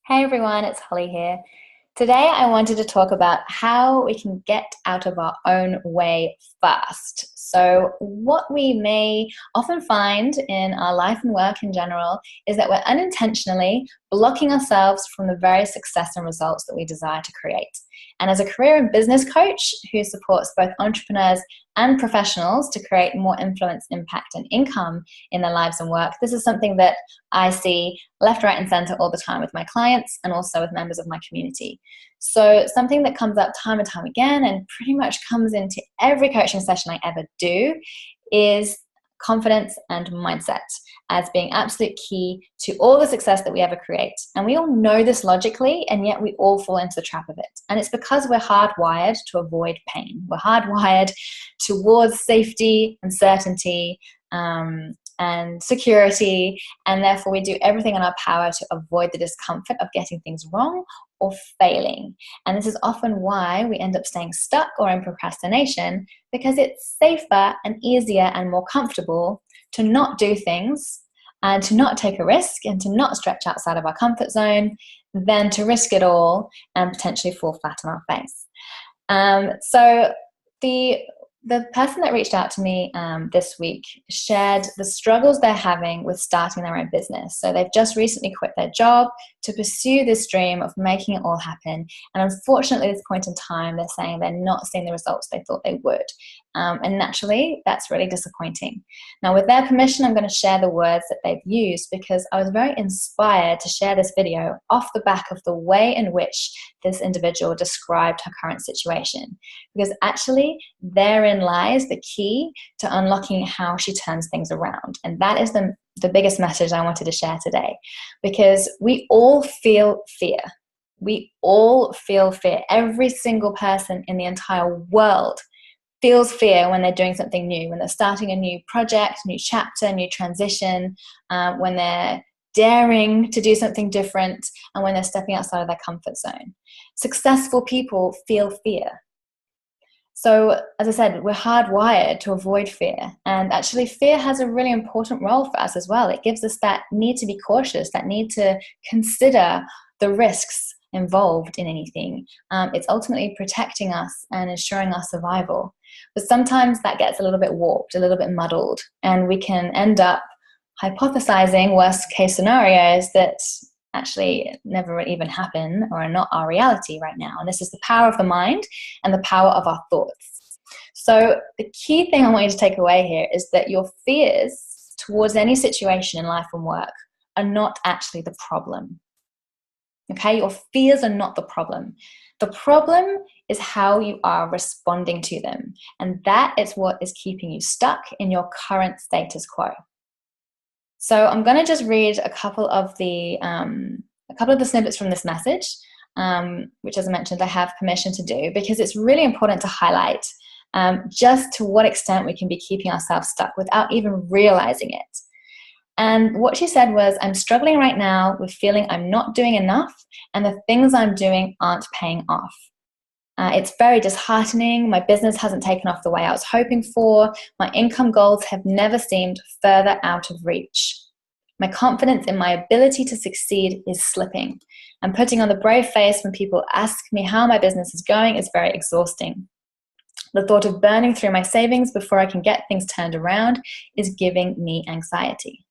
Hey everyone, it's Holly here. Today I wanted to talk about how we can get out of our own way fast. So what we may often find in our life and work in general is that we're unintentionally blocking ourselves from the very success and results that we desire to create. And as a career and business coach who supports both entrepreneurs and professionals to create more influence, impact, and income in their lives and work, this is something that I see left, right, and center all the time with my clients and also with members of my community. So something that comes up time and time again and pretty much comes into every coaching session I ever do is confidence and mindset as being absolute key to all the success that we ever create. And we all know this logically, and yet we all fall into the trap of it. And it's because we're hardwired to avoid pain. We're hardwired towards safety and certainty, and security, and therefore we do everything in our power to avoid the discomfort of getting things wrong or failing. And this is often why we end up staying stuck or in procrastination, because it's safer and easier and more comfortable to not do things and to not take a risk and to not stretch outside of our comfort zone than to risk it all and potentially fall flat on our face. So the person that reached out to me this week shared the struggles they're having with starting their own business. So they've just recently quit their job to pursue this dream of making it all happen. And unfortunately, at this point in time, they're saying they're not seeing the results they thought they would. And naturally, that's really disappointing. Now, with their permission, I'm going to share the words that they've used because I was very inspired to share this video off the back of the way in which this individual described her current situation. Because actually, therein lies the key to unlocking how she turns things around. And that is the biggest message I wanted to share today. Because we all feel fear. We all feel fear. Every single person in the entire world feels fear when they're doing something new, when they're starting a new project, new chapter, new transition, when they're daring to do something different, and when they're stepping outside of their comfort zone. Successful people feel fear. So, as I said, we're hardwired to avoid fear. And actually, fear has a really important role for us as well. It gives us that need to be cautious, that need to consider the risks involved in anything. It's ultimately protecting us and ensuring our survival. But sometimes that gets a little bit warped, a little bit muddled, and we can end up hypothesizing worst case scenarios that actually never even happen or are not our reality right now. And this is the power of the mind and the power of our thoughts. So the key thing I want you to take away here is that your fears towards any situation in life and work are not actually the problem. Okay, your fears are not the problem. The problem is how you are responding to them. And that is what is keeping you stuck in your current status quo. So I'm going to just read a couple of the snippets from this message, which, as I mentioned, I have permission to do, because it's really important to highlight just to what extent we can be keeping ourselves stuck without even realizing it. And what she said was, I'm struggling right now with feeling I'm not doing enough and the things I'm doing aren't paying off. It's very disheartening. My business hasn't taken off the way I was hoping for. My income goals have never seemed further out of reach. My confidence in my ability to succeed is slipping. And putting on the brave face when people ask me how my business is going is very exhausting. The thought of burning through my savings before I can get things turned around is giving me anxiety.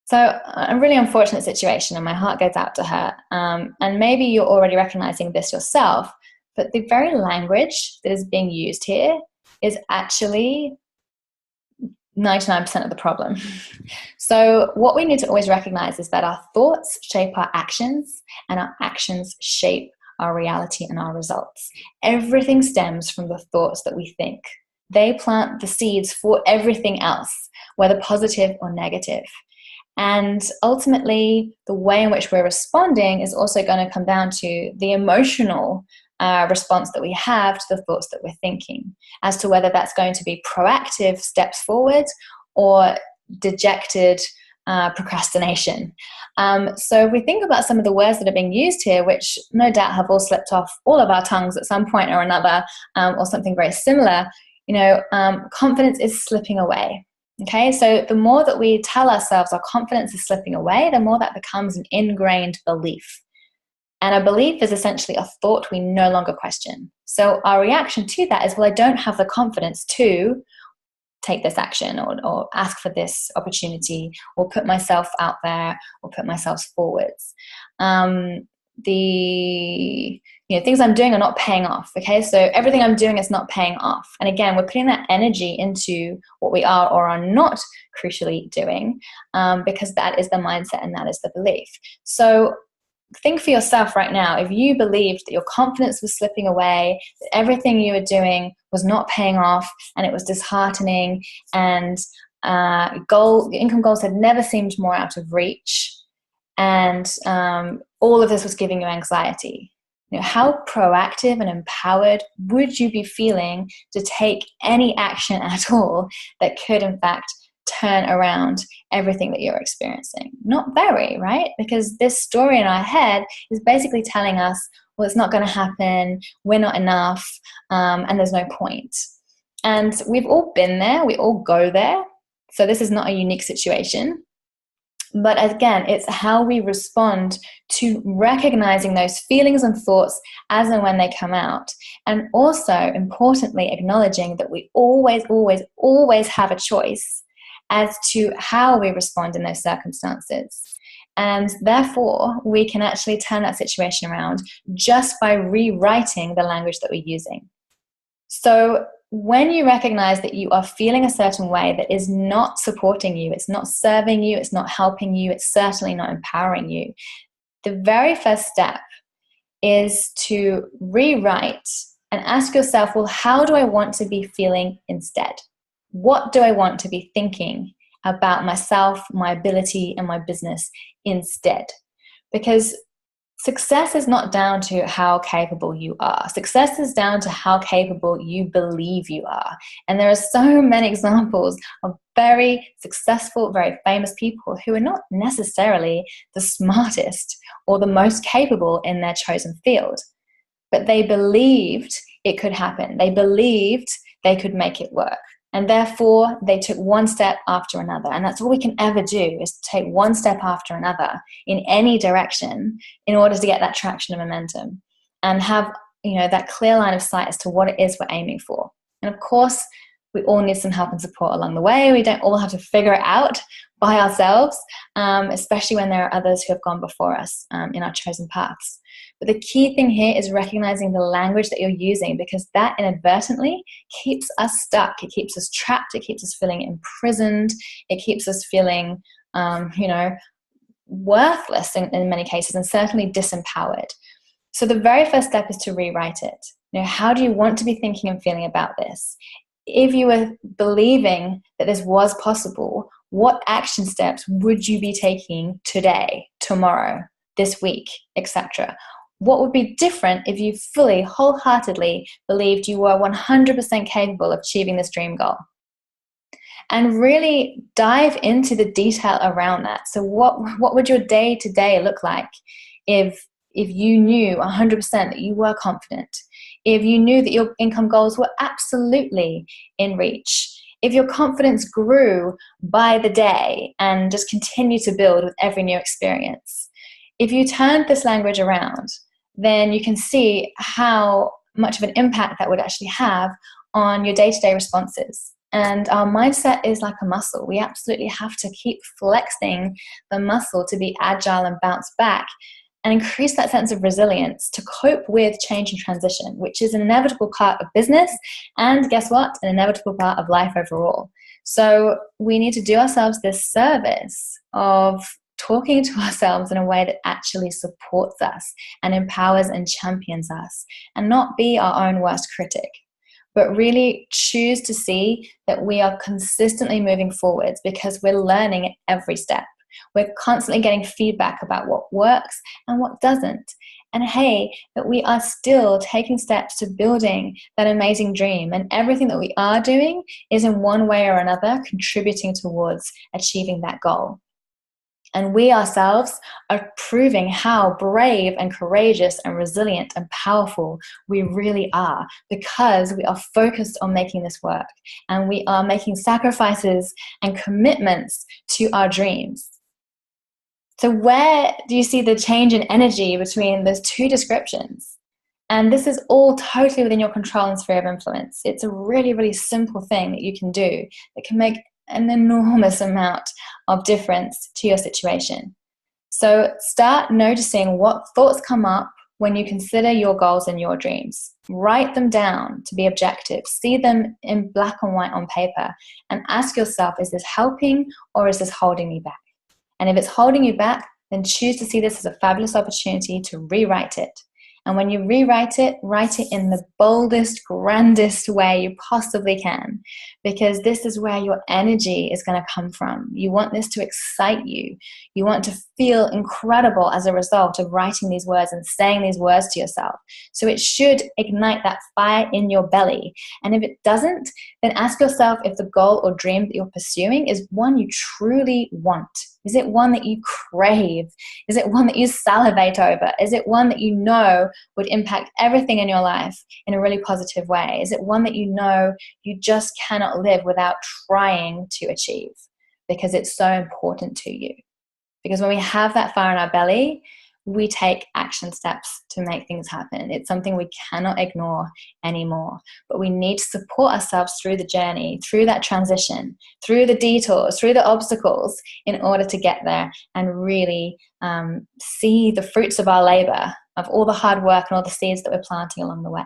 So a really unfortunate situation, and my heart goes out to her. And maybe you're already recognizing this yourself, but the very language that is being used here is actually 99% of the problem. So what we need to always recognize is that our thoughts shape our actions, and our actions shape our reality and our results. Everything stems from the thoughts that we think. They plant the seeds for everything else, whether positive or negative. And ultimately, the way in which we're responding is also going to come down to the emotional response that we have to the thoughts that we're thinking, as to whether that's going to be proactive steps forward or dejected procrastination. So if we think about some of the words that are being used here, which no doubt have all slipped off all of our tongues at some point or another, or something very similar, confidence is slipping away. Okay, so the more that we tell ourselves our confidence is slipping away, the more that becomes an ingrained belief. And a belief is essentially a thought we no longer question. So our reaction to that is, well, I don't have the confidence to take this action, or ask for this opportunity, or put myself out there, or put myself forwards. The things I'm doing are not paying off. Okay, so everything I'm doing is not paying off. And again, we're putting that energy into what we are or are not crucially doing, because that is the mindset and that is the belief. So think for yourself right now, if you believed that your confidence was slipping away, that everything you were doing was not paying off, and it was disheartening, and income goals had never seemed more out of reach, and all of this was giving you anxiety, how proactive and empowered would you be feeling to take any action at all that could, in fact, turn around everything that you're experiencing? Not very, right? Because this story in our head is basically telling us, well, it's not going to happen, we're not enough, and there's no point. And we've all been there, we all go there. So this is not a unique situation. But again, it's how we respond to recognizing those feelings and thoughts as and when they come out. And also, importantly, acknowledging that we always, always, always have a choice as to how we respond in those circumstances. And therefore, we can actually turn that situation around just by rewriting the language that we're using. So when you recognize that you are feeling a certain way that is not supporting you, it's not serving you, it's not helping you, it's certainly not empowering you, the very first step is to rewrite and ask yourself, well, how do I want to be feeling instead? What do I want to be thinking about myself, my ability, and my business instead? Because success is not down to how capable you are. Success is down to how capable you believe you are. And there are so many examples of very successful, very famous people who are not necessarily the smartest or the most capable in their chosen field, but they believed it could happen. They believed they could make it work. And therefore, they took one step after another. And that's all we can ever do, is take one step after another in any direction in order to get that traction and momentum and have, that clear line of sight as to what it is we're aiming for. And of course, we all need some help and support along the way. We don't all have to figure it out by ourselves, especially when there are others who have gone before us in our chosen paths. But the key thing here is recognizing the language that you're using, because that inadvertently keeps us stuck. It keeps us trapped. It keeps us feeling imprisoned. It keeps us feeling, worthless in many cases, and certainly disempowered. So the very first step is to rewrite it. How do you want to be thinking and feeling about this? If you were believing that this was possible, what action steps would you be taking today, tomorrow, this week, etc.? What would be different if you fully, wholeheartedly believed you were 100% capable of achieving this dream goal? And really dive into the detail around that. So what would your day-to-day look like if you knew 100% that you were confident? If you knew that your income goals were absolutely in reach? If your confidence grew by the day and just continued to build with every new experience? If you turned this language around, then you can see how much of an impact that would actually have on your day-to-day responses. And our mindset is like a muscle. We absolutely have to keep flexing the muscle to be agile and bounce back and increase that sense of resilience to cope with change and transition, which is an inevitable part of business and, guess what, an inevitable part of life overall. So we need to do ourselves this service of talking to ourselves in a way that actually supports us and empowers and champions us, and not be our own worst critic, but really choose to see that we are consistently moving forwards because we're learning at every step. We're constantly getting feedback about what works and what doesn't. And hey, that we are still taking steps to building that amazing dream, and everything that we are doing is in one way or another contributing towards achieving that goal. And we ourselves are proving how brave and courageous and resilient and powerful we really are, because we are focused on making this work, and we are making sacrifices and commitments to our dreams. So where do you see the change in energy between those two descriptions? And this is all totally within your control and sphere of influence. It's a really, really simple thing that you can do that can make an enormous amount of difference to your situation. So start noticing what thoughts come up when you consider your goals and your dreams. Write them down to be objective. See them in black and white on paper and ask yourself, is this helping or is this holding me back? And if it's holding you back, then choose to see this as a fabulous opportunity to rewrite it. And when you rewrite it, write it in the boldest, grandest way you possibly can, because this is where your energy is going to come from. You want this to excite you. You want to feel incredible as a result of writing these words and saying these words to yourself. So it should ignite that fire in your belly. And if it doesn't, then ask yourself if the goal or dream that you're pursuing is one you truly want. Is it one that you crave? Is it one that you salivate over? Is it one that you know would impact everything in your life in a really positive way? Is it one that you know you just cannot live without trying to achieve because it's so important to you? Because when we have that fire in our belly, we take action steps to make things happen. It's something we cannot ignore anymore. But we need to support ourselves through the journey, through that transition, through the detours, through the obstacles, in order to get there and really see the fruits of our labor, of all the hard work and all the seeds that we're planting along the way.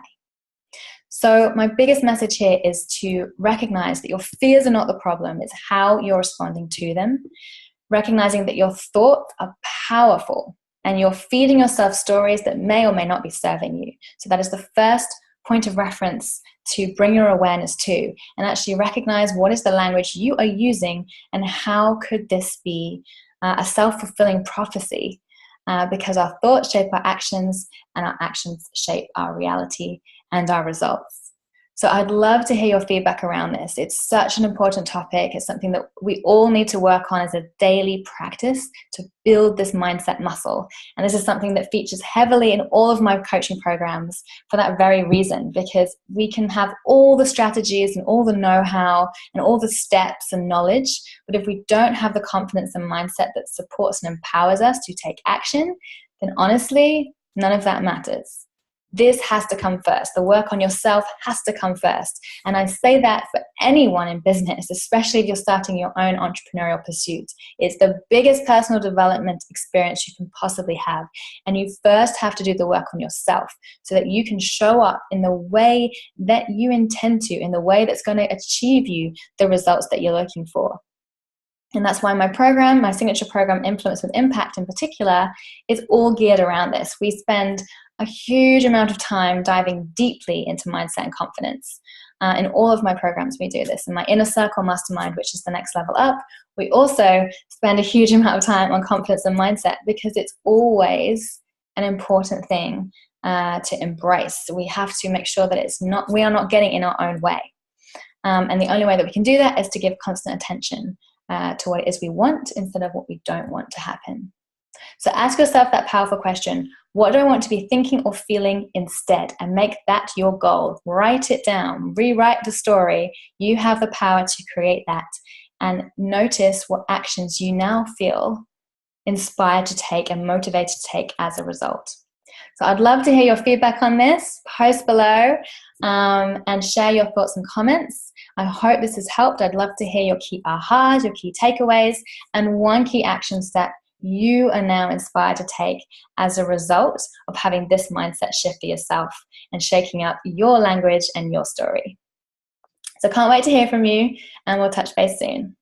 So my biggest message here is to recognize that your fears are not the problem. It's how you're responding to them. Recognizing that your thoughts are powerful and you're feeding yourself stories that may or may not be serving you. So that is the first point of reference to bring your awareness to, and actually recognize what is the language you are using and how could this be a self-fulfilling prophecy, because our thoughts shape our actions and our actions shape our reality and our results. So I'd love to hear your feedback around this. It's such an important topic. It's something that we all need to work on as a daily practice to build this mindset muscle. And this is something that features heavily in all of my coaching programs for that very reason, because we can have all the strategies and all the know-how and all the steps and knowledge, but if we don't have the confidence and mindset that supports and empowers us to take action, then honestly, none of that matters. This has to come first. The work on yourself has to come first. And I say that for anyone in business, especially if you're starting your own entrepreneurial pursuit. It's the biggest personal development experience you can possibly have. And you first have to do the work on yourself so that you can show up in the way that you intend to, in the way that's going to achieve you the results that you're looking for. And that's why my program, my signature program, Influence with Impact in particular, is all geared around this. We spend a huge amount of time diving deeply into mindset and confidence. In all of my programs, we do this. In my Inner Circle Mastermind, which is the next level up, we also spend a huge amount of time on confidence and mindset because it's always an important thing to embrace. We have to make sure that we are not getting in our own way. And the only way that we can do that is to give constant attention to what it is we want instead of what we don't want to happen. So ask yourself that powerful question: what do I want to be thinking or feeling instead? And make that your goal. Write it down. Rewrite the story. You have the power to create that. And notice what actions you now feel inspired to take and motivated to take as a result. So I'd love to hear your feedback on this. Post below and share your thoughts and comments. I hope this has helped. I'd love to hear your key ahas, your key takeaways, and one key action step you are now inspired to take as a result of having this mindset shift for yourself and shaking up your language and your story. So can't wait to hear from you, and we'll touch base soon.